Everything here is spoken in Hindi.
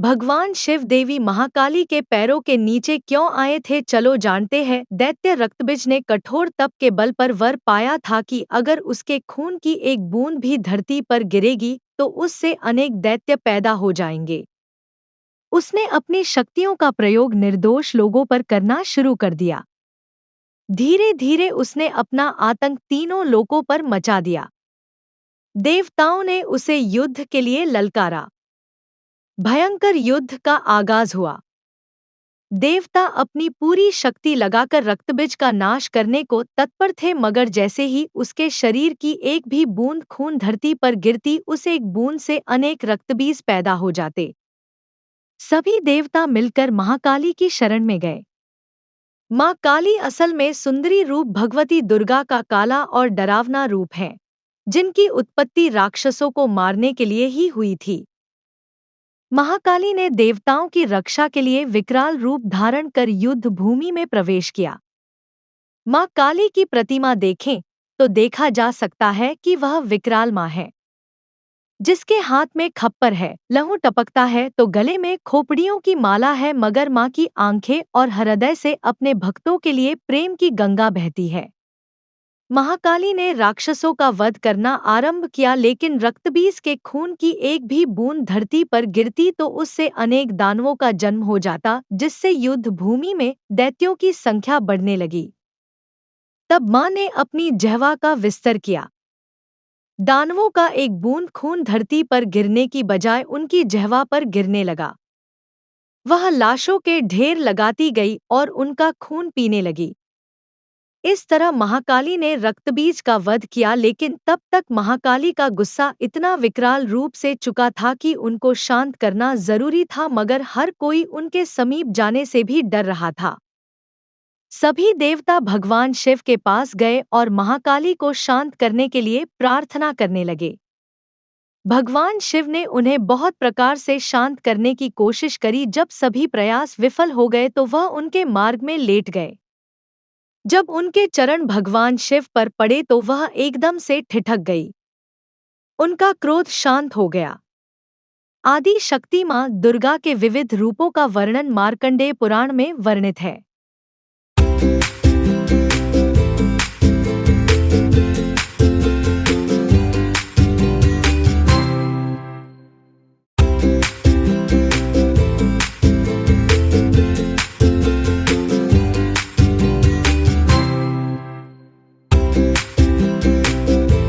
भगवान शिव देवी महाकाली के पैरों के नीचे क्यों आए थे, चलो जानते हैं। दैत्य रक्तबीज ने कठोर तप के बल पर वर पाया था कि अगर उसके खून की एक बूंद भी धरती पर गिरेगी तो उससे अनेक दैत्य पैदा हो जाएंगे। उसने अपनी शक्तियों का प्रयोग निर्दोष लोगों पर करना शुरू कर दिया। धीरे धीरे उसने अपना आतंक तीनों लोकों पर मचा दिया। देवताओं ने उसे युद्ध के लिए ललकारा। भयंकर युद्ध का आगाज हुआ। देवता अपनी पूरी शक्ति लगाकर रक्तबीज का नाश करने को तत्पर थे, मगर जैसे ही उसके शरीर की एक भी बूंद खून धरती पर गिरती, उस एक बूंद से अनेक रक्तबीज पैदा हो जाते। सभी देवता मिलकर महाकाली की शरण में गए। माँ काली असल में सुंदरी रूप भगवती दुर्गा का काला और डरावना रूप है, जिनकी उत्पत्ति राक्षसों को मारने के लिए ही हुई थी। महाकाली ने देवताओं की रक्षा के लिए विकराल रूप धारण कर युद्ध भूमि में प्रवेश किया। माँ काली की प्रतिमा देखें तो देखा जा सकता है कि वह विकराल माँ है, जिसके हाथ में खप्पर है, लहू टपकता है तो गले में खोपड़ियों की माला है, मगर माँ की आंखें और हृदय से अपने भक्तों के लिए प्रेम की गंगा बहती है। महाकाली ने राक्षसों का वध करना आरंभ किया, लेकिन रक्तबीज के खून की एक भी बूंद धरती पर गिरती तो उससे अनेक दानवों का जन्म हो जाता, जिससे युद्ध भूमि में दैत्यों की संख्या बढ़ने लगी। तब मां ने अपनी जिह्वा का विस्तार किया। दानवों का एक बूंद खून धरती पर गिरने की बजाय उनकी जिह्वा पर गिरने लगा। वह लाशों के ढेर लगाती गई और उनका खून पीने लगी। इस तरह महाकाली ने रक्तबीज का वध किया, लेकिन तब तक महाकाली का गुस्सा इतना विकराल रूप से चुका था कि उनको शांत करना जरूरी था, मगर हर कोई उनके समीप जाने से भी डर रहा था। सभी देवता भगवान शिव के पास गए और महाकाली को शांत करने के लिए प्रार्थना करने लगे। भगवान शिव ने उन्हें बहुत प्रकार से शांत करने की कोशिश करी। जब सभी प्रयास विफल हो गए तो वह उनके मार्ग में लेट गए। जब उनके चरण भगवान शिव पर पड़े तो वह एकदम से ठिठक गई। उनका क्रोध शांत हो गया। आदि शक्ति मां दुर्गा के विविध रूपों का वर्णन मार्कंडेय पुराण में वर्णित है।